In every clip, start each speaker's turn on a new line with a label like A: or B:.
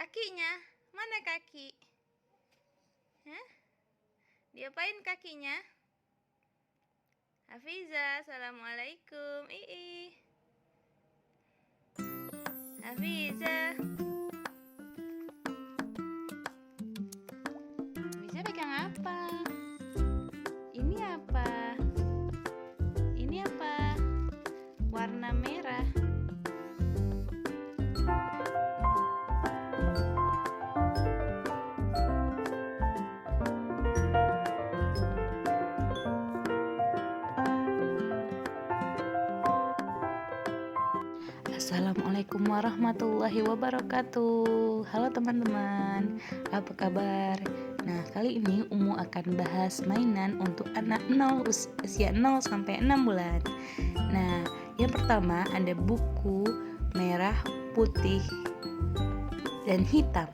A: Kakinya, mana kaki? Hah? Diapain kakinya? Hafiza, assalamualaikum. Hafiza. Hafiza pegang apa? Ini apa? Ini apa? Warna merah. Assalamualaikum warahmatullahi wabarakatuh. Halo teman-teman, apa kabar? Nah, kali ini Umu akan bahas mainan untuk anak usia 0 sampai 6 bulan. Nah, yang pertama ada buku merah, putih, dan hitam.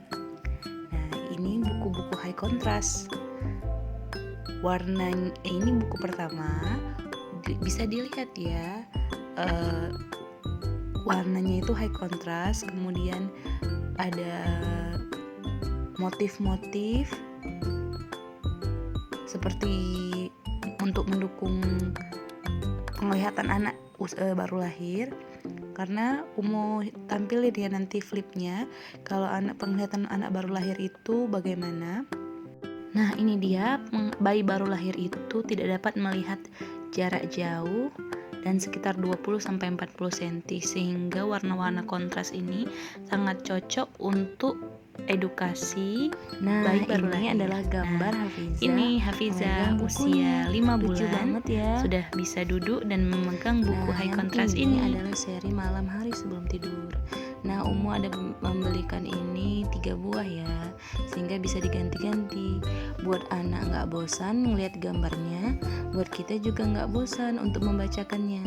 A: Nah, ini buku-buku high contrast. Warnanya ini buku pertama, bisa dilihat ya. Warnanya itu high contrast, kemudian ada motif-motif seperti untuk mendukung penglihatan anak baru lahir, karena Umu tampilin ya nanti flipnya kalau penglihatan anak baru lahir itu bagaimana. Nah, ini dia, bayi baru lahir itu tidak dapat melihat jarak jauh dan sekitar 20-40 cm, sehingga warna-warna kontras ini sangat cocok untuk edukasi bayi baru lahir. Ini adalah gambar Hafiza. Ini Hafiza usia 5 bulan ya. Sudah bisa duduk dan memegang buku high contrast ini. Ini adalah seri malam hari sebelum tidur. Nah, Umu ada membelikan ini 3 buah ya, sehingga bisa diganti-ganti. Buat anak nggak bosan ngeliat gambarnya, buat kita juga nggak bosan untuk membacakannya.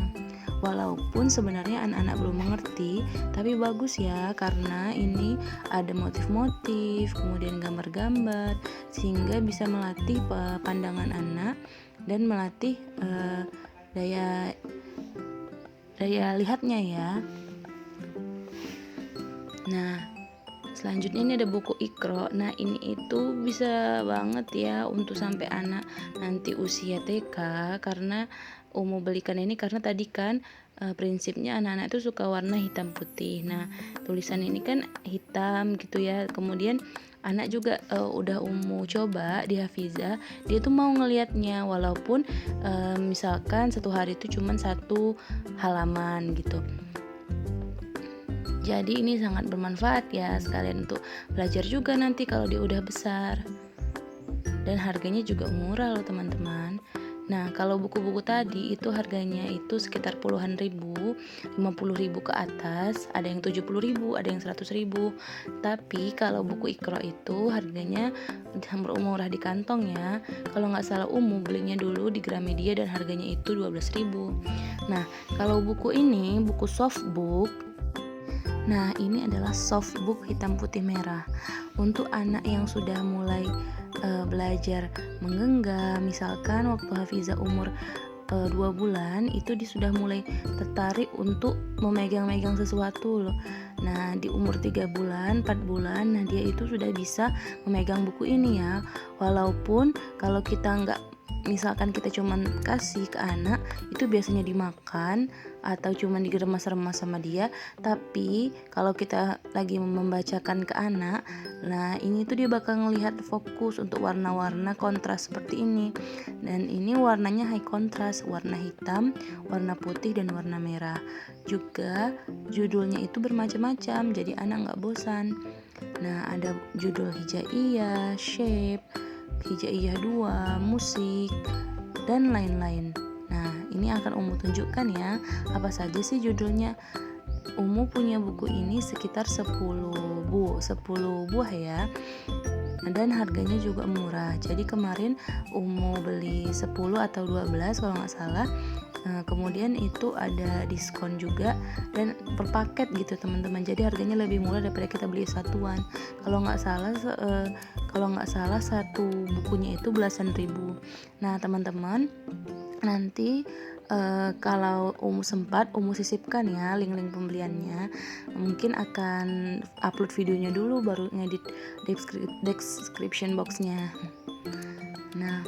A: Walaupun sebenarnya anak-anak belum mengerti, tapi bagus ya, karena ini ada motif-motif, kemudian gambar-gambar, sehingga bisa melatih pandangan anak dan melatih daya lihatnya ya. Nah, selanjutnya ini ada buku Iqra. Nah, ini itu bisa banget ya untuk sampai anak nanti usia TK, karena Umu belikan ini karena tadi kan prinsipnya anak-anak itu suka warna hitam putih. Nah, tulisan ini kan hitam gitu ya. Kemudian anak juga udah Umu coba di Hafiza, dia tuh mau ngelihatnya walaupun misalkan satu hari itu cuma 1 halaman gitu. Jadi ini sangat bermanfaat ya, sekalian untuk belajar juga nanti kalau dia udah besar. Dan harganya juga murah loh teman-teman. Nah, kalau buku-buku tadi itu harganya itu sekitar puluhan ribu, 50.000 ke atas, ada yang 70.000, ada yang 100.000. Tapi kalau buku Iqra itu harganya murah di kantong ya. Kalau nggak salah Umu belinya dulu di Gramedia dan harganya itu 12.000. Nah, kalau buku ini, buku softbook. Nah, ini adalah softbook hitam putih merah untuk anak yang sudah mulai belajar menggenggam. Misalkan waktu Hafiza umur 2 bulan itu dia sudah mulai tertarik untuk memegang-megang sesuatu loh. Nah, di umur 3 bulan, 4 bulan, nah dia itu sudah bisa memegang buku ini ya. Walaupun kalau kita misalkan kita cuman kasih ke anak, itu biasanya dimakan atau cuman diremas-remas sama dia. Tapi kalau kita lagi membacakan ke anak, nah ini tuh dia bakal ngelihat fokus untuk warna-warna kontras seperti ini. Dan ini warnanya high kontras, warna hitam, warna putih, dan warna merah. Juga judulnya itu bermacam-macam, jadi anak nggak bosan. Nah, ada judul hijaiyah, shape, hijaiyah 2, musik, dan lain-lain. Nah, ini akan Umu tunjukkan ya, apa saja sih judulnya. Umu punya buku ini sekitar 10 buah ya. Dan harganya juga murah. Jadi kemarin Umu beli 10 atau 12 kalau nggak salah. Kemudian itu ada diskon juga dan per paket gitu teman-teman. Jadi harganya lebih murah daripada kita beli satuan. Kalau nggak salah satu bukunya itu belasan ribu. Nah teman-teman, nanti kalau sempat sisipkan ya link-link pembeliannya. Mungkin akan upload videonya dulu baru ngedit description boxnya. Nah,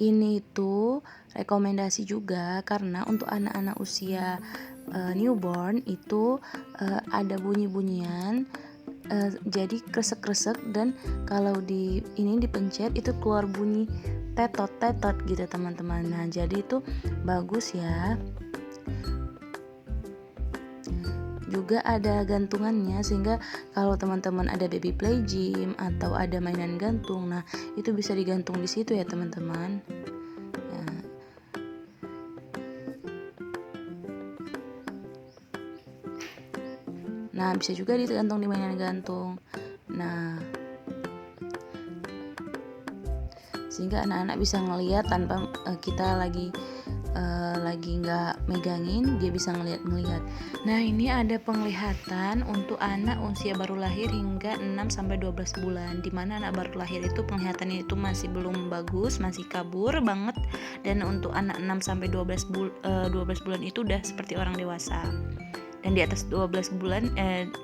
A: ini tuh rekomendasi juga karena untuk anak-anak usia newborn itu ada bunyi-bunyian, jadi kresek-kresek, dan kalau ini dipencet itu keluar bunyi tetot gitu teman-teman. Nah, jadi itu bagus ya. Juga ada gantungannya sehingga kalau teman-teman ada baby play gym atau ada mainan gantung, nah itu bisa digantung di situ ya teman-teman. Ya. Nah, bisa juga digantung di mainan gantung. Nah, sehingga anak-anak bisa ngelihat tanpa kita lagi nggak megangin, dia bisa ngelihat. Nah, ini ada penglihatan untuk anak usia baru lahir hingga 6-12 bulan, dimana anak baru lahir itu penglihatannya itu masih belum bagus, masih kabur banget, dan untuk anak 6-12 bulan itu udah seperti orang dewasa. Dan di atas 12 bulan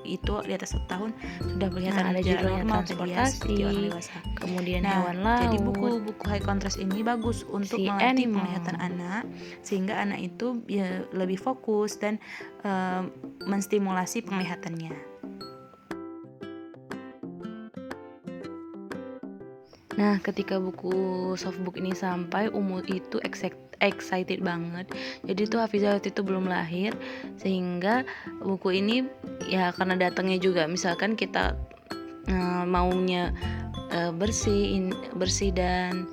A: itu di atas 1 tahun sudah kelihatan
B: ada juga
A: normal
B: transportasi,
A: orang dewasa.
B: kemudian hewan laut.
A: Jadi buku high contrast ini bagus untuk melatih penglihatan anak sehingga anak itu ya, lebih fokus dan menstimulasi penglihatannya. Nah, ketika buku softbook ini sampai, itu excited banget. Jadi tuh Hafizah waktu itu belum lahir, sehingga buku ini ya karena datangnya juga misalkan kita maunya bersih dan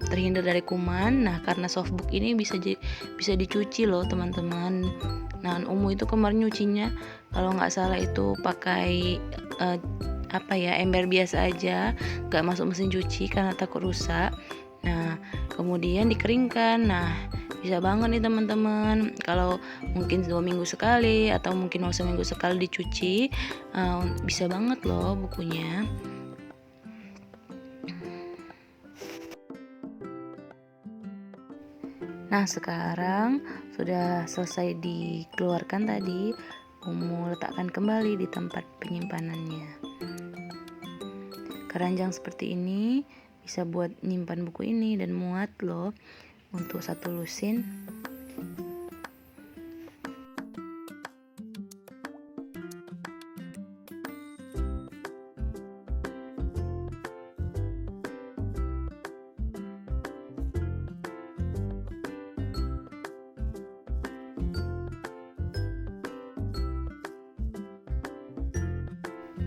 A: terhindar dari kuman. Nah, karena softbook ini bisa dicuci loh teman-teman. Nah, itu kemarin nyucinya kalau nggak salah itu pakai ember biasa aja, nggak masuk mesin cuci karena takut rusak. Nah, kemudian dikeringkan. Nah, bisa banget nih teman-teman, kalau mungkin 2 minggu sekali atau mungkin seminggu sekali dicuci, bisa banget loh bukunya. Nah, sekarang sudah selesai dikeluarkan tadi, letakkan kembali di tempat penyimpanannya. Keranjang seperti ini bisa buat nyimpan buku ini dan muat loh untuk 1 lusin.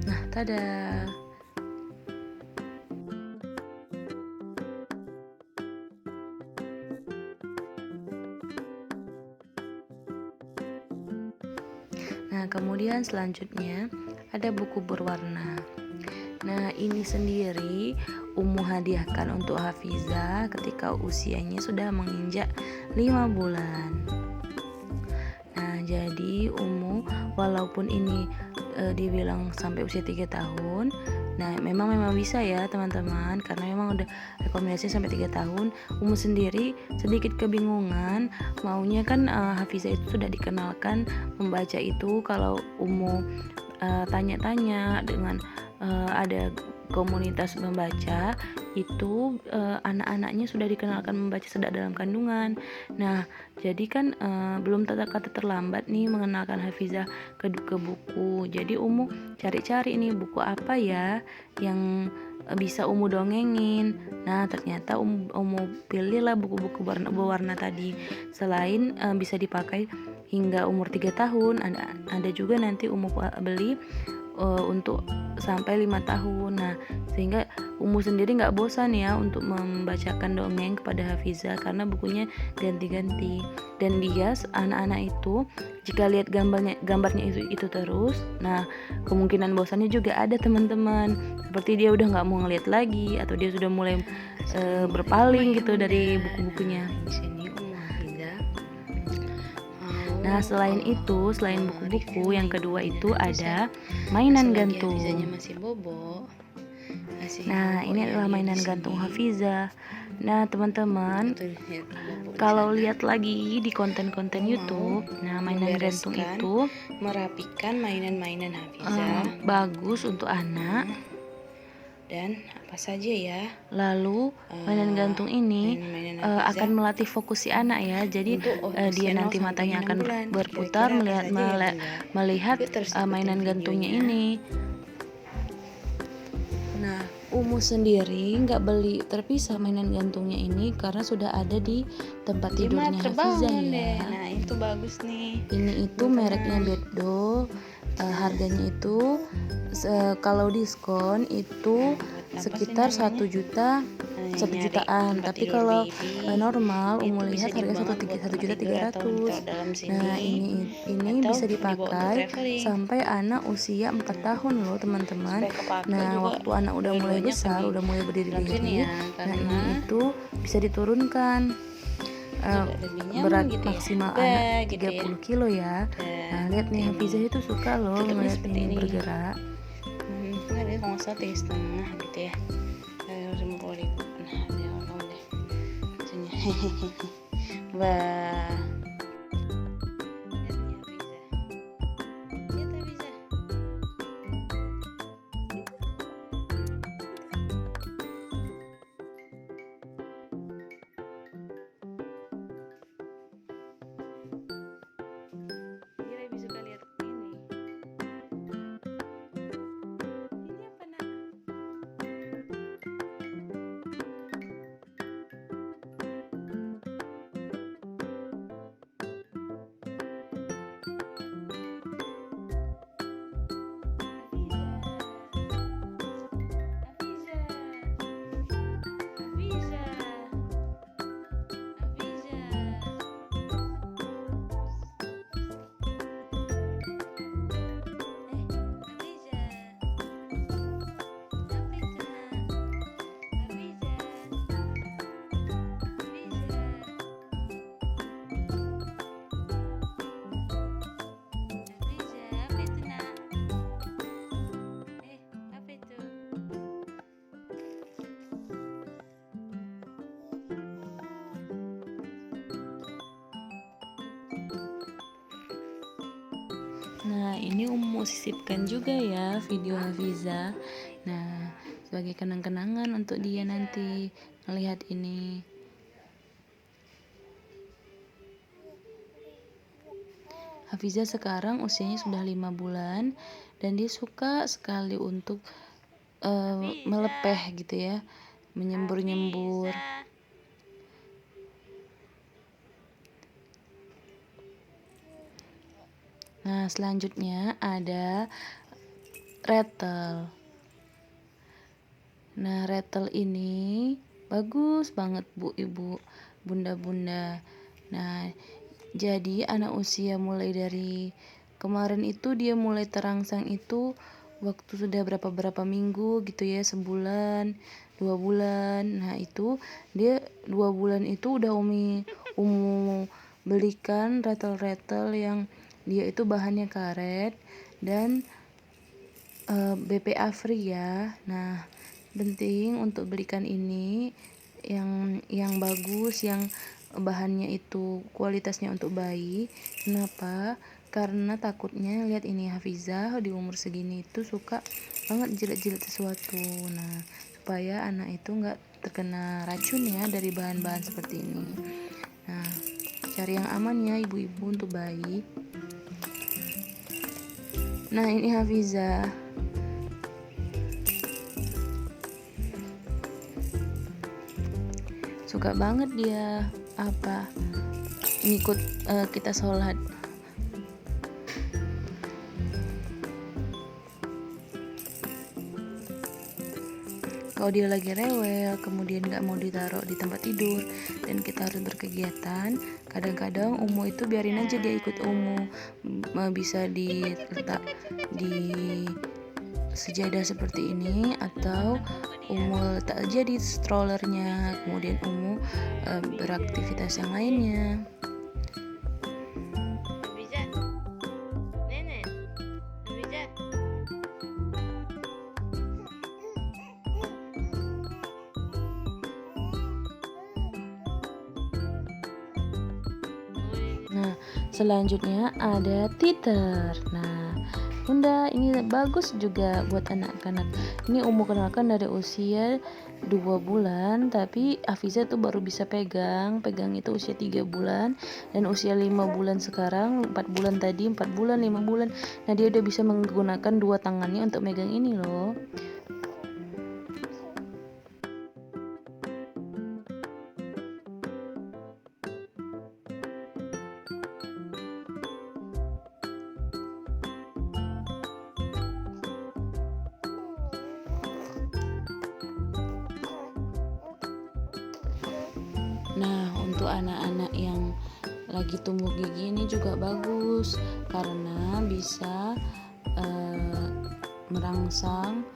A: Nah, tada. Nah, kemudian selanjutnya ada buku berwarna. Nah, ini sendiri hadiahkan untuk Hafizah ketika usianya sudah menginjak 5 bulan. Nah, jadi walaupun ini dibilang sampai usia 3 tahun, nah memang bisa ya teman-teman, karena memang udah rekomendasi sampai 3 tahun. Sendiri sedikit kebingungan, maunya kan Hafizah itu sudah dikenalkan membaca itu. Kalau tanya-tanya dengan ada komunitas membaca itu, anak-anaknya sudah dikenalkan membaca sejak dalam kandungan. Nah, jadi kan belum kata terlambat nih mengenalkan Hafizah ke buku. Jadi cari-cari nih buku apa ya yang bisa dongengin. Nah, ternyata pilihlah buku-buku berwarna tadi. Selain bisa dipakai hingga umur 3 tahun, ada juga nanti beli untuk sampai 5 tahun. Nah, sehingga sendiri nggak bosan ya untuk membacakan dongeng kepada Hafizah karena bukunya ganti-ganti. Dan dia anak-anak itu jika lihat gambarnya itu terus, nah kemungkinan bosannya juga ada teman-teman. Seperti dia udah nggak mau ngeliat lagi atau dia sudah mulai berpaling gitu dari buku-bukunya. Nah, selain buku-buku, yang kedua itu ada mainan gantung.
B: Hafizahnya masih bobo.
A: Nah, ini adalah mainan gantung Hafizah. Nah, teman-teman, kalau lihat lagi di konten-konten YouTube, nah mainan gantung itu
B: merapikan mainan-mainan Hafizah
A: bagus untuk anak.
B: Dan apa saja ya.
A: Lalu mainan gantung ini akan melatih fokus si anak ya. Jadi dia nanti matanya akan berputar melihat mainan gantungnya ini. Nah, Umu sendiri nggak beli terpisah mainan gantungnya ini karena sudah ada di tempat tidurnya Hafizah ya.
B: Nah, itu bagus nih.
A: Ini itu mereknya Bedo. Harganya itu kalau diskon itu sekitar 1 jutaan. Tapi kalau normal Umu lihat harga 1.300.000. Nah, ini bisa dipakai sampai anak usia 4 tahun loh teman-teman. Nah, waktu anak udah mulai besar, udah mulai berdiri, nah ini itu bisa diturunkan berat maksimal anak 30 kilo ya. Nah, lihat nih Hafizah itu suka loh melihat ini bergerak.
B: Ada kalau nggak salah 3,5 gitu ya. 50.000. Nah, dia tahu deh. Wah.
A: Nah, ini Umu sisipkan juga ya video Hafizah. Nah, sebagai kenang-kenangan untuk dia nanti melihat ini. Hafizah sekarang usianya sudah 5 bulan dan dia suka sekali untuk melepeh gitu ya, menyembur-nyembur. Nah, selanjutnya ada rattle. Nah, rattle ini bagus banget Bu Ibu, Bunda-bunda. Nah, jadi anak usia mulai dari kemarin itu dia mulai terangsang itu waktu sudah berapa minggu gitu ya, sebulan, 2 bulan. Nah, itu dia 2 bulan itu udah Umu belikan rattle-rattle yang dia itu bahannya karet dan BPA free ya. Nah, penting untuk belikan ini yang bagus, yang bahannya itu kualitasnya untuk bayi. Kenapa? Karena takutnya lihat ini Hafizah di umur segini itu suka banget jilat-jilat sesuatu. Nah, supaya anak itu nggak terkena racun ya dari bahan-bahan seperti ini. Nah, cari yang aman ya ibu-ibu untuk bayi. Nah, ini Hafizah. Suka banget dia ngikut kita sholat. Kalau dia lagi rewel, kemudian gak mau ditaruh di tempat tidur dan kita harus berkegiatan, kadang-kadang Umu itu biarin aja dia ikut Umu. Bisa diletak di sejadah seperti ini atau Umu letak aja di strollernya, kemudian Umu beraktivitas yang lainnya. Selanjutnya ada teeter. Nah, Bunda, ini bagus juga buat anak-anak. Ini umur kenalkan dari usia 2 bulan, tapi Hafiza tuh baru bisa pegang itu usia 3 bulan, dan usia 5 bulan sekarang, 4 bulan tadi, 4 bulan, 5 bulan. Nah, dia udah bisa menggunakan 2 tangannya untuk megang ini loh. Nah, untuk anak-anak yang lagi tumbuh gigi ini juga bagus karena bisa merangsang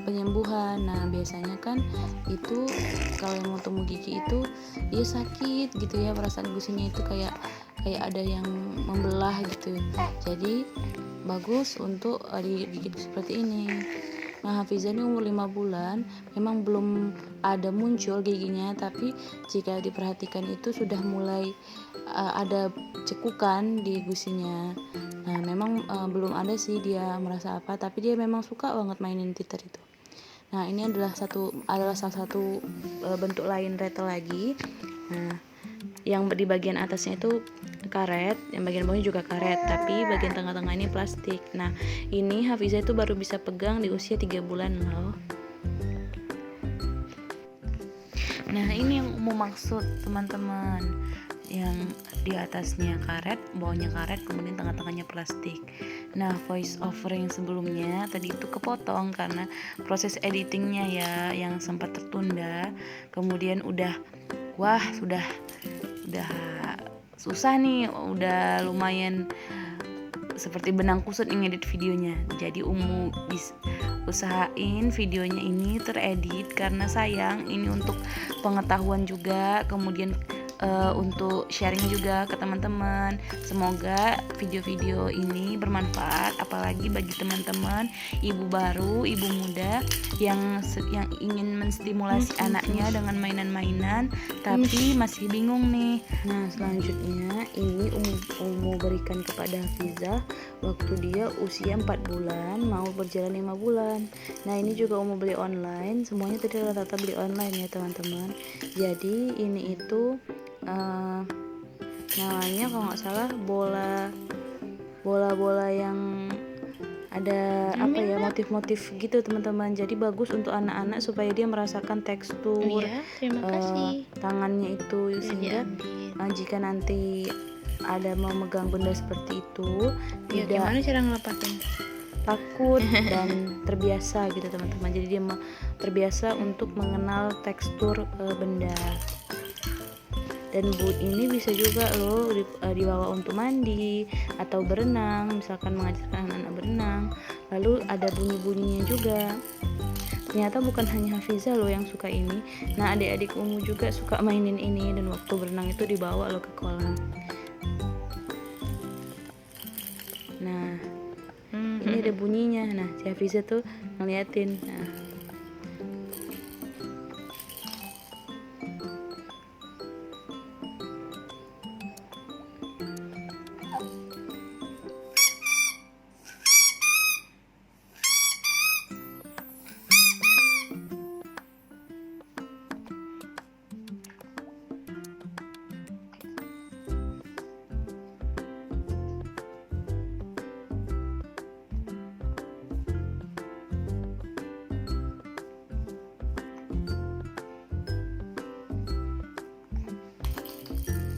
A: penyembuhan. Nah, biasanya kan itu kalau yang mau tumbuh gigi itu dia sakit gitu ya, perasaan gusinya itu kayak ada yang membelah gitu. Jadi bagus untuk digigit seperti ini. Nah, Hafiza ini umur 5 bulan, memang belum ada muncul giginya, tapi jika diperhatikan itu sudah mulai ada cekukan di gusinya. Nah, memang belum ada sih dia merasa apa, tapi dia memang suka banget mainin teeter itu. Nah, ini adalah salah satu bentuk lain rattle lagi. Nah, yang di bagian atasnya itu karet, yang bagian bawahnya juga karet, tapi bagian tengah-tengah ini plastik. Nah, ini Hafiza itu baru bisa pegang di usia 3 bulan loh. Nah, ini yang mau maksud teman-teman, yang di atasnya karet, bawahnya karet, kemudian tengah-tengahnya plastik. Nah, voice over yang sebelumnya tadi itu kepotong karena proses editingnya ya yang sempat tertunda. Kemudian sudah susah nih, udah lumayan seperti benang kusut ngedit videonya. Jadi usahain videonya ini teredit karena sayang, ini untuk pengetahuan juga, kemudian untuk sharing juga ke teman-teman. Semoga video-video ini bermanfaat, apalagi bagi teman-teman ibu baru, ibu muda yang ingin menstimulasi anaknya dengan mainan-mainan tapi masih bingung nih. Nah, selanjutnya ini Umu berikan kepada Hafiza waktu dia usia 4 bulan mau berjalan 5 bulan. Nah, ini juga Umu beli online, semuanya tadi rata-rata beli online ya teman-teman. Jadi ini itu namanya kalau nggak salah bola yang ada motif-motif gitu teman-teman. Jadi bagus untuk anak-anak supaya dia merasakan tekstur
B: Terima kasih.
A: tangannya itu, sehingga jika nanti ada mau megang benda seperti itu tidak
B: Gimana cara ngelepasin?
A: takut dan terbiasa gitu teman-teman. Jadi dia terbiasa untuk mengenal tekstur benda. Dan ini bisa juga loh dibawa untuk mandi atau berenang, misalkan mengajarkan anak-anak berenang. Lalu ada bunyi-bunyinya juga. Ternyata bukan hanya Hafiza loh yang suka ini. Nah, adik-adik Umu juga suka mainin ini, dan waktu berenang itu dibawa loh ke kolam. Nah, ini ada bunyinya. Nah, si Hafiza tuh ngeliatin. Nah,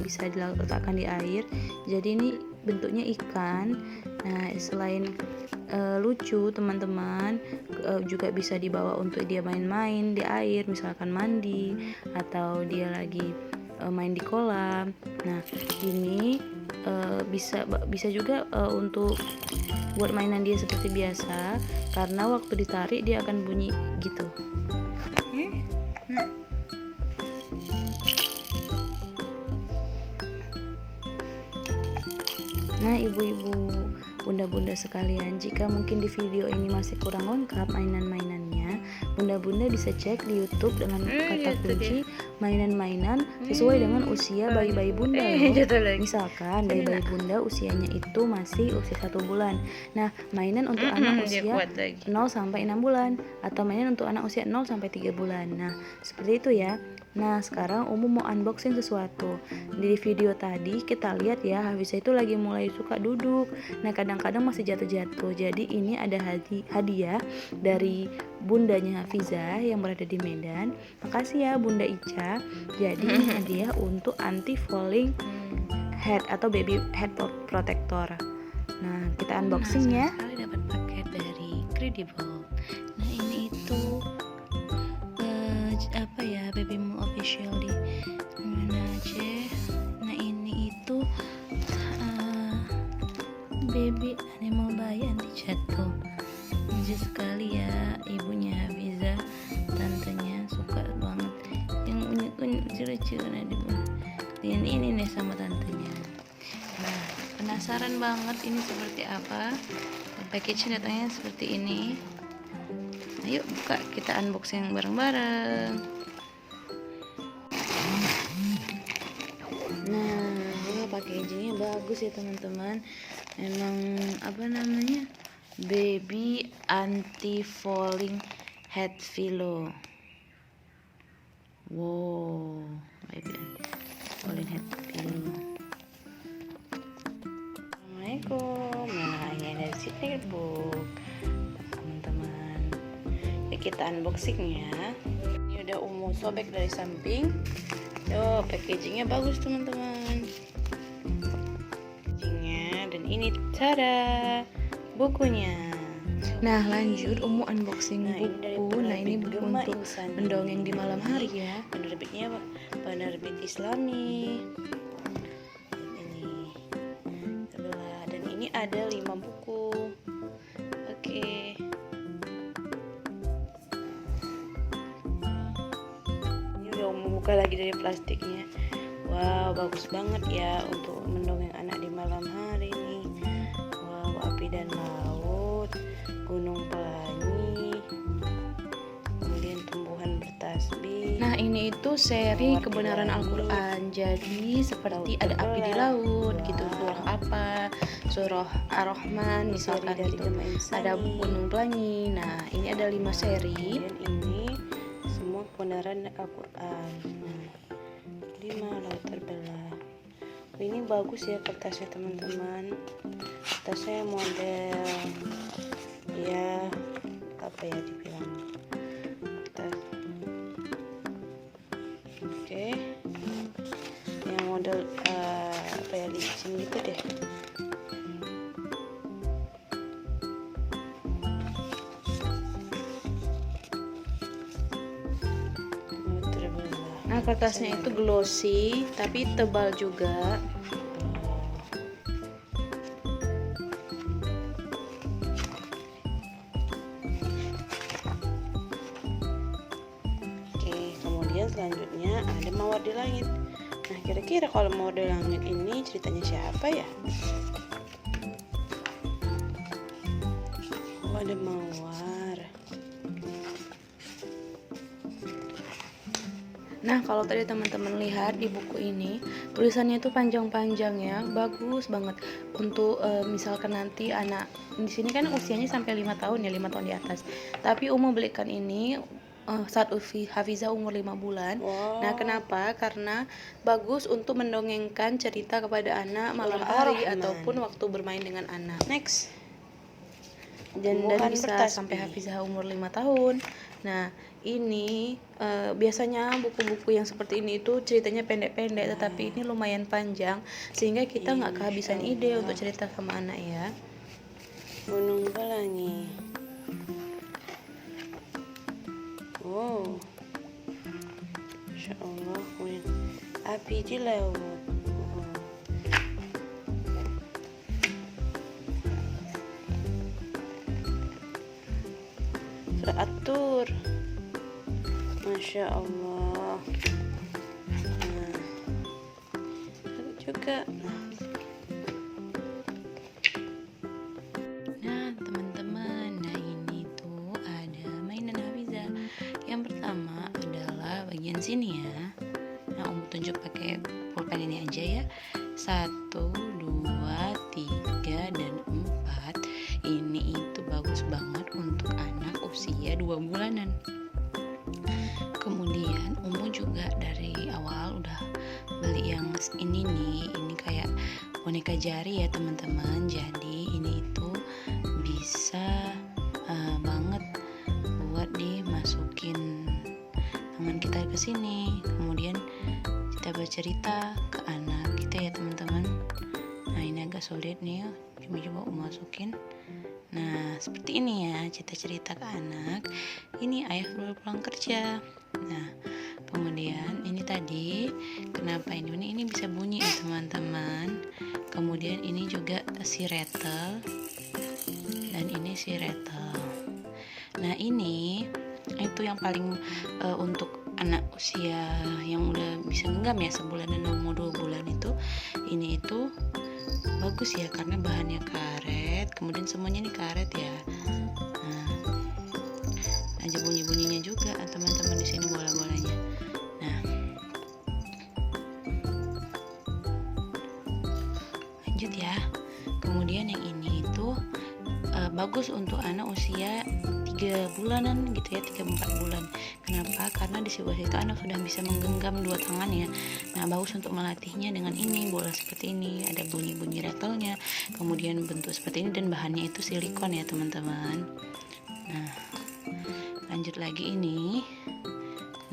A: bisa diletakkan di air. Jadi ini bentuknya ikan. Nah, selain lucu teman-teman, juga bisa dibawa untuk dia main-main di air, misalkan mandi atau dia lagi main di kolam. Nah, ini bisa juga untuk buat mainan dia seperti biasa, karena waktu ditarik dia akan bunyi gitu. Nah, ibu-ibu, bunda-bunda sekalian, jika mungkin di video ini masih kurang lengkap mainan-mainannya, bunda-bunda bisa cek di YouTube dengan kata
B: Gitu
A: kunci mainan-mainan sesuai dengan usia bayi-bayi bunda
B: Jatuh
A: loh.
B: lagi.
A: Misalkan bayi-bayi bunda usianya itu masih usia 1 bulan. Nah, mainan untuk anak
B: Dia
A: usia
B: kuat lagi.
A: 0 sampai 6 bulan atau mainan untuk anak usia 0 sampai 3 bulan. Nah, seperti itu ya. Nah, sekarang Umu mau unboxing sesuatu. Di video tadi kita lihat ya, Hafiza itu lagi mulai suka duduk. Nah, kadang-kadang masih jatuh-jatuh. Jadi ini ada hadiah dari bundanya Hafiza yang berada di Medan. Makasih ya Bunda Ica. Jadi ini hadiah untuk anti falling head atau baby head protector. Nah, kita unboxing ya.
B: Sekali dapat paket dari Credible. Nah, ini itu apa ya, Babymu official di mana aja. Nah, ini itu baby animal bayi anti jatuh. Lucu sekali ya, ibunya Hafiza, tantenya suka banget yang unyuk-unyuk lucu-lucu. Nah, dengan ini nih sama tantenya. Nah, penasaran banget ini seperti apa. Package datangnya seperti ini. Ayo buka, kita unboxing bareng-bareng.
A: Nah, packagingnya bagus ya teman-teman. Memang apa namanya, baby anti falling head pillow. Wow, baby anti falling head pillow. Assalamualaikum. Nah, ini ada sticker book teman-teman. Ya, kita unboxing ya. Ini udah Umu sobek dari samping. Yo, packagingnya bagus teman-teman. Packagingnya, dan ini tada, bukunya. Nah, lanjut Umu unboxing buku. Nah, ini buku untuk mendongeng di malam hari ya. Penerbitnya penerbit Islami. Ini sebelah, dan ini ada 5 buku. Oke. Ini udah Umu buka lagi dari plastiknya. Wow, bagus banget ya untuk mendongeng anak di malam hari nih. Wow, api dan laut, gunung pelangi, kemudian tumbuhan bertasbih. Nah, ini itu seri kebenaran Al-Quran. Jadi seperti ada api di laut gitu, surah apa, surah Ar-Rahman misalkan gitu, ada gunung pelangi. Nah, ini ada 5 seri. Dan ini semua kebenaran Al-Quran. 5 laut terbelah. Ini bagus ya kertasnya teman-teman. Kertasnya model ya apa ya dibilang kertas. Oke. Yang model apa ya, licin gitu deh. Nah, kertasnya itu glossy tapi tebal juga. Oke, kemudian selanjutnya ada Mawar di Langit. Nah, kira-kira kalau Mawar di Langit ini ceritanya siapa ya? Oh, ada mawar. Nah, kalau tadi teman-teman lihat di buku ini, tulisannya itu panjang-panjang ya, bagus banget untuk misalkan nanti anak di sini kan usianya sampai 5 tahun ya, 5 tahun di atas. Tapi Umu belikan ini saat Hafiza umur 5 bulan. Wow. Nah, kenapa? Karena bagus untuk mendongengkan cerita kepada anak malam hari ataupun waktu bermain dengan anak. Next. Dan bisa sampai Hafiza umur 5 tahun. Nah, ini biasanya buku-buku yang seperti ini itu ceritanya pendek-pendek, tetapi ini lumayan panjang sehingga kita nggak kehabisan ide untuk cerita sama anak ya. Gunung Pelangi. Wow, Masya Allah, api di laut. Teratur, Masya Allah. Nah, juga. Nah, teman-teman, nah ini tuh ada mainan Hafiza. sini ya. Nah, tunjuk pakai pulpen ini aja ya. 1, 2, 3, dan 4. Ini itu bagus banget untuk anak usia 2 bulanan. Kemudian juga dari awal udah beli yang ini nih. Ini kayak boneka jari ya teman-teman. Jadi ini itu bisa banget buat dimasukin tangan kita ke sini, kemudian kita bercerita ke anak kita ya teman-teman. Nah, ini agak sulit nih, coba masukin. Nah, seperti ini ya, cerita ke anak. Ini ayah baru pulang kerja. Nah, kemudian ini tadi kenapa ini bisa bunyi ya teman-teman. Kemudian ini juga si rattle, dan ini si rattle. Nah, ini itu yang paling untuk anak usia yang udah bisa genggam ya, sebulan dan mau 2 bulan itu. Ini itu bagus ya karena bahannya karet, kemudian semuanya ini karet ya. Nah, ada bunyi-bunyinya juga teman-teman di sini, bola-bolanya. Nah, lanjut ya. Kemudian yang ini itu bagus untuk anak usia 3 bulanan gitu ya, 3-4 bulan. Kenapa? Karena di sebelah itu anak sudah bisa menggenggam 2 tangan ya. Nah, bagus untuk melatihnya dengan ini, bola seperti ini, ada bunyi-bunyi rattle-nya, kemudian bentuk seperti ini, dan bahannya itu silikon ya teman-teman. Nah, lanjut lagi ini.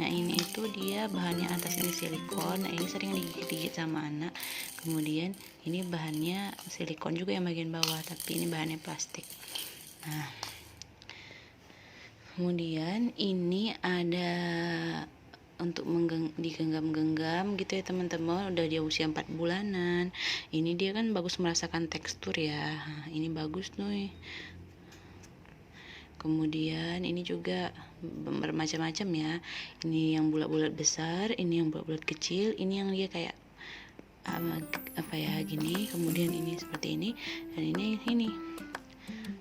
A: Nah, ini itu dia bahannya atas ini silikon. Nah, ini sering digigit sama anak. Kemudian ini bahannya silikon juga yang bagian bawah, tapi ini bahannya plastik. Nah, kemudian ini ada untuk digenggam-genggam gitu ya teman-teman. Udah dia usia 4 bulanan. Ini dia kan bagus merasakan tekstur ya. Nah, ini bagus nih. Kemudian ini juga bermacam-macam ya. Ini yang bulat-bulat besar, ini yang bulat-bulat kecil, ini yang dia kayak apa ya gini. Kemudian ini seperti ini, dan ini.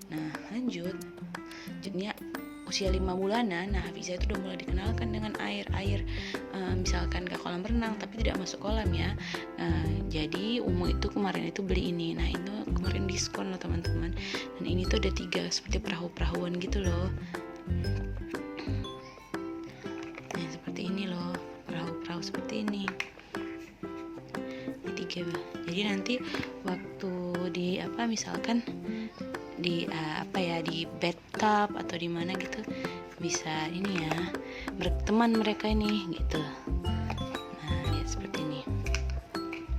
A: Nah, lanjutnya usia 5 bulanan. Nah, Hafiza itu udah mulai dikenalkan dengan air misalkan ke kolam renang tapi tidak masuk kolam ya. Jadi Umu itu kemarin itu beli ini. Nah, itu kemarin diskon loh teman-teman. Dan ini tuh ada 3 seperti perahu-perahuan gitu loh. Nah, seperti ini loh, perahu-perahu seperti ini. Ini 3. Jadi nanti waktu di misalkan di di bathtub atau di mana gitu bisa ini ya, berteman mereka ini gitu. Nah, lihat seperti ini.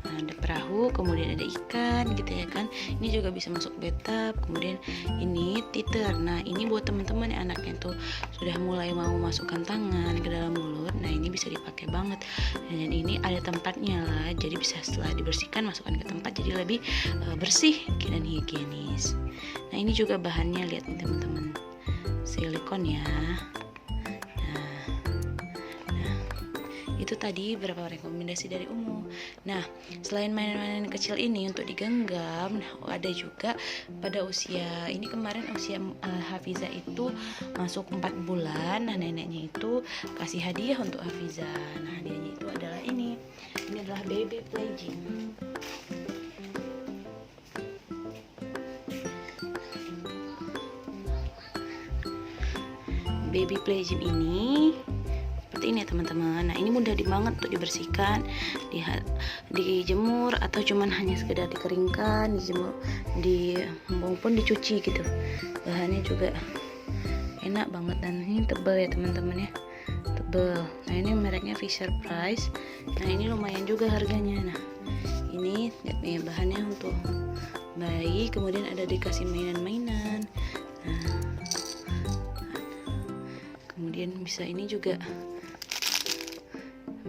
A: Nah, ada perahu, kemudian ada ikan gitu ya kan. Ini juga bisa masuk bathtub. Kemudian ini teeter. Nah, ini buat teman-teman yang anaknya tuh sudah mulai mau masukkan tangan ke dalam mulut. Nah, ini bisa dipakai banget. Dan ini ada tempatnya lah. Jadi bisa setelah dibersihkan masukkan ke tempat, jadi lebih bersih dan higienis. Nah, ini juga bahannya, lihat nih teman-teman, silikon ya. Nah, itu tadi beberapa rekomendasi dari Umu. Nah, selain mainan-mainan kecil ini untuk digenggam, nah ada juga pada usia ini, kemarin usia Hafiza itu masuk 4 bulan. Nah, neneknya itu kasih hadiah untuk Hafiza. Nah, hadiahnya itu adalah ini adalah baby play gym. Baby play gym ini seperti ini ya teman-teman. Nah, ini mudah banget untuk dibersihkan, dijemur atau cuman hanya sekedar dikeringkan, dijemur, maupun dicuci gitu. Bahannya juga enak banget dan ini tebal ya teman-teman ya, tebal. Nah, ini mereknya Fisher Price. Nah, ini lumayan juga harganya. Nah, ini lihat nih bahannya untuk bayi, kemudian ada dikasih mainan-mainan. Nah, kemudian bisa ini juga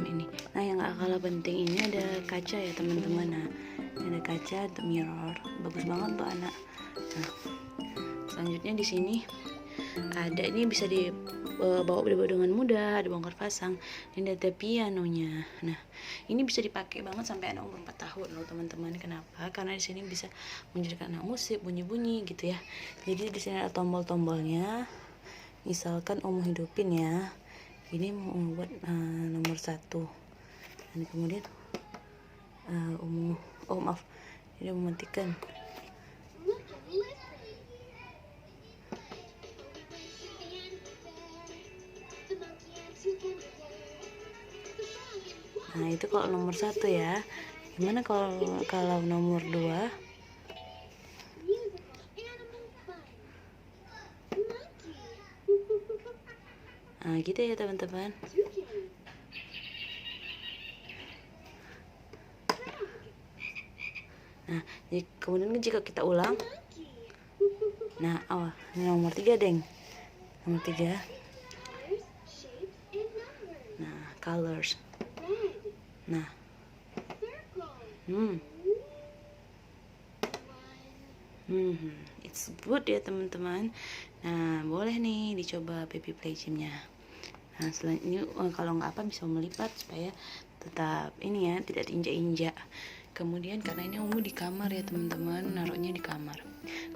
A: ini. Nah, yang gak kalah penting ini ada kaca ya teman-teman. Nah, ini ada kaca untuk mirror, bagus banget untuk anak. Nah, selanjutnya di sini ada, ini bisa dibawa dengan mudah, ada bongkar pasang, dan ada pianonya. Nah, ini bisa dipakai banget sampai anak umur 4 tahun loh teman-teman. Kenapa? Karena di sini bisa menjadikan anak musik, bunyi-bunyi gitu ya. Jadi di sini ada tombol-tombolnya. Misalkan Umu hidupin ya, ini mau buat nomor 1, dan kemudian maaf, ini mematikan. Nah itu kalau nomor 1 ya. Gimana kalau nomor 2? Nah gitu ya teman-teman. Nah kemudian jika kita ulang, nah ini nomor 3 deng, nomor 3. Nah colors, nah it's good ya teman-teman. Nah boleh nih dicoba baby play gymnya. Nah selain ini kalau nggak apa bisa melipat supaya tetap ini ya, tidak diinjak-injak. Kemudian karena ini Umu di kamar ya teman-teman, naruhnya di kamar.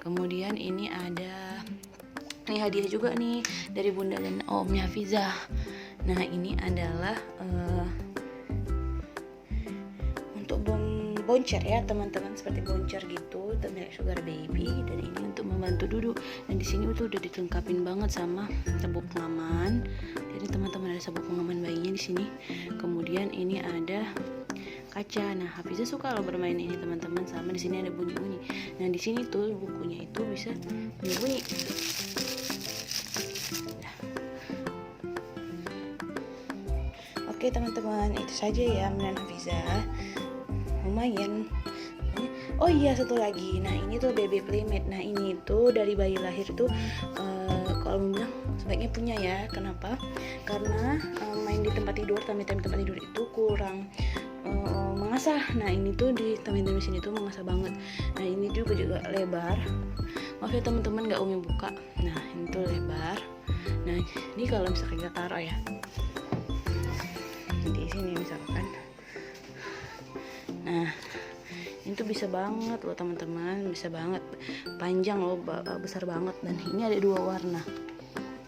A: Kemudian ini ada hadiah juga nih dari Bunda dan Omnya Hafizah. Nah ini adalah untuk boncer ya teman-teman, seperti boncer gitu, milik Sugar Baby, dan ini untuk membantu duduk. Dan di sini tuh udah dilengkapin banget sama sabuk pengaman. Jadi teman-teman ada sabuk pengaman bayinya di sini. Kemudian ini ada kaca. Nah Hafizah suka loh bermain ini teman-teman, sama di sini ada bunyi-bunyi. Nah di sini tuh bukunya itu bisa bunyi-bunyi. Oke teman-teman, itu saja ya mainan Hafizah. Lumayan. Oh iya satu lagi. Nah ini tuh baby playmate. Nah ini tuh dari bayi lahir tuh kalau bilang sebaiknya punya ya. Kenapa? Karena main di tempat tidur, time-time tempat tidur itu kurang mengasah. Nah ini tuh di time-time sini tuh mengasah banget. Nah ini juga lebar. Maaf ya teman-teman nggak Umi buka. Nah ini tuh lebar. Nah ini kalau misalkan kita taruh ya di sini misalkan. Nah ini tuh bisa banget loh teman-teman, bisa banget, panjang loh, besar banget. Dan ini ada 2 warna.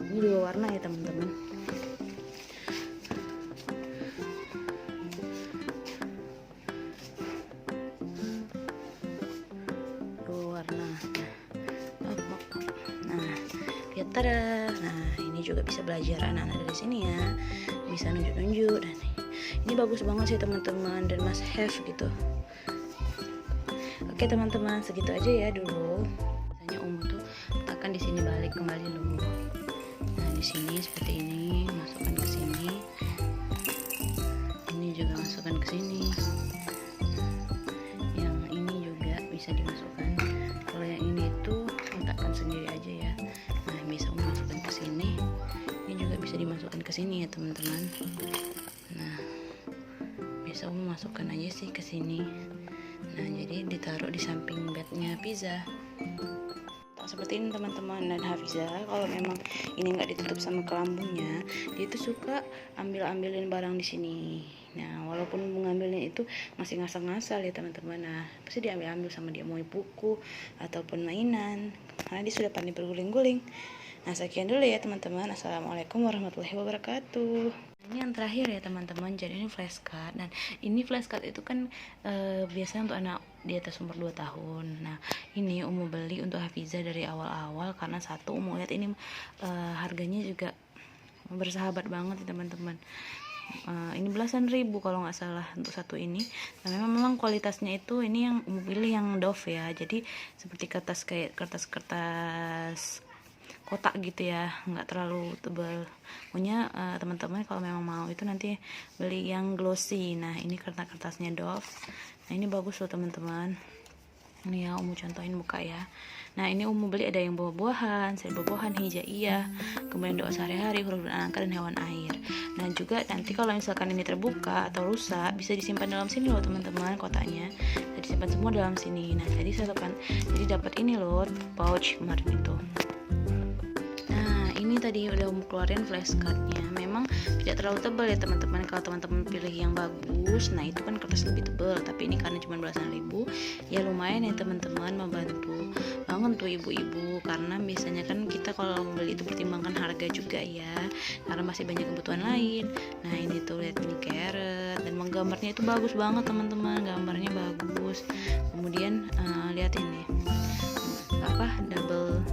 A: Ini 2 warna ya teman-teman. Nah, lihat tada. Nah, ini juga bisa belajar anak-anak dari sini ya. Bisa nunjuk-nunjuk, dan ini bagus banget sih teman-teman, dan must have gitu. Oke teman-teman, segitu aja ya dulu. Biasanya Umu tuh letakkan di sini, balik kembali dulu. Nah, di sini seperti ini, masukkan ke sini. Ini juga masukkan ke sini. Yang ini juga bisa dimasukkan. Kalau yang ini tuh letakkan sendiri aja ya. Nah, bisa Umu masukkan ke sini. Ini juga bisa dimasukkan ke sini ya teman-teman. Nah, bisa Umu masukkan aja sih ke sini. Nah, jadi ditaruh di samping bednya Hafizah. Seperti ini teman-teman. Dan Hafizah kalau memang ini nggak ditutup sama kelambungnya, dia itu suka ambilin barang di sini. Nah, walaupun mengambilnya itu masih ngasal-ngasal ya teman-teman. Nah, pasti diambil sama dia, mau buku ataupun mainan, karena dia sudah pandai berguling-guling. Nah, sekian dulu ya teman-teman. Assalamualaikum warahmatullahi wabarakatuh. Ini yang terakhir ya teman-teman. Jadi ini flashcard, dan ini flashcard itu kan biasanya untuk anak di atas umur 2 tahun. Nah ini Umu beli untuk Hafizah dari awal-awal karena satu Umu lihat ini harganya juga bersahabat banget ya teman-teman. Ini belasan ribu kalau nggak salah untuk satu ini. Nah memang kualitasnya itu ini yang Umu pilih yang Dove ya. Jadi seperti kayak kertas kotak gitu ya, nggak terlalu tebal. Pokoknya teman-teman kalau memang mau itu nanti beli yang glossy. Nah ini kertasnya Dove. Nah ini bagus loh teman-teman. Ini ya Umu contohin buka ya. Nah ini Umu beli ada yang buah-buahan, sayur buah-buahan, hijaiyah, kemudian doa sehari-hari, huruf dan angka, dan hewan air. Dan juga nanti kalau misalkan ini terbuka atau rusak, bisa disimpan dalam sini loh teman-teman, kotaknya. Jadi disimpan semua dalam sini. Nah jadi dapat ini loh pouch kemarin itu. Ini tadi udah mau keluarin flashcardnya. Memang tidak terlalu tebal ya teman-teman. Kalau teman-teman pilih yang bagus, nah itu kan kertas lebih tebal. Tapi ini karena cuma belasan ribu, ya lumayan ya teman-teman, membantu banget tuh ibu-ibu. Karena biasanya kan kita kalau beli itu pertimbangkan harga juga ya, karena masih banyak kebutuhan lain. Nah ini tuh lihat, ini carrot, dan menggambarnya itu bagus banget teman-teman, gambarnya bagus. Kemudian lihat ini apa, double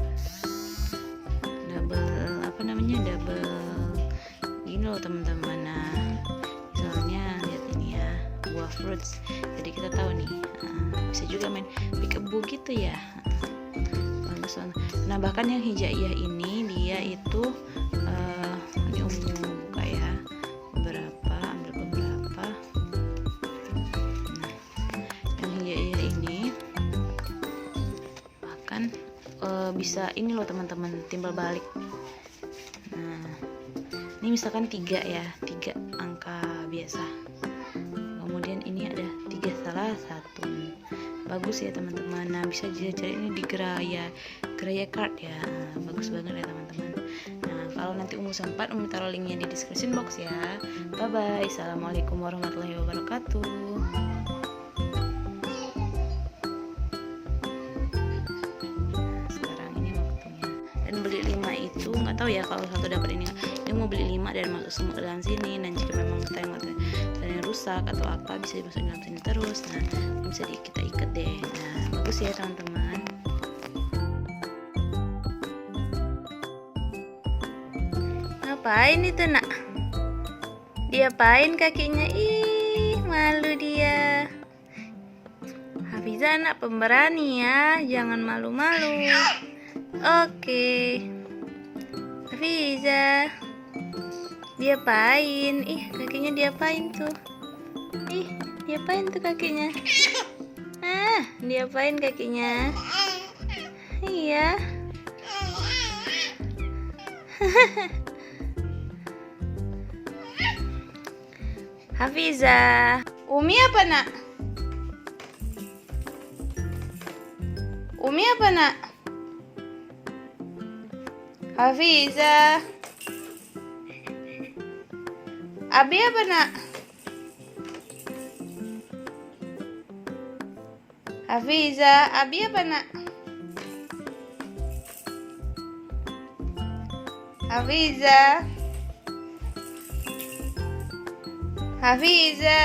A: double gini loh teman-teman. Nah misalnya lihat ini ya, buah fruits, jadi kita tahu nih, bisa juga main peekaboo gitu ya. Bagus banget. Nah bahkan yang hijaiyah ini dia itu ini buka ya, ambil beberapa. Nah yang hijaiyah ini bahkan bisa ini loh teman-teman, timbal balik. Nah ini misalkan 3 ya, 3 angka biasa, kemudian ini ada 3 salah satu, bagus ya teman-teman. Nah bisa cari ini di Graya Card ya. Nah, bagus banget ya teman-teman. Nah kalau nanti sempat taruh linknya di description box ya. Bye bye, assalamualaikum warahmatullahi wabarakatuh. Beli 5 itu nggak tahu ya, kalau satu dapat ini mau beli 5 dan masuk semua dalam sini. Dan jika memang ada yang rusak atau apa, bisa dimasukin dalam sini terus. Nah bisa kita ikat deh. Nah bagus ya teman-teman. Ngapain itu nak? Diapain kakinya? Ih malu dia. Hafizah anak pemberani ya, jangan malu-malu. Oke, Hafiza, diapain? Ih, kakinya diapain tuh? Ih, diapain tuh kakinya? Diapain kakinya? Iya. Hafiza, Umi apa nak? Umi apa nak? Hafiza, Abi apa nak? Hafiza, Abi apa nak? Hafiza, Hafiza.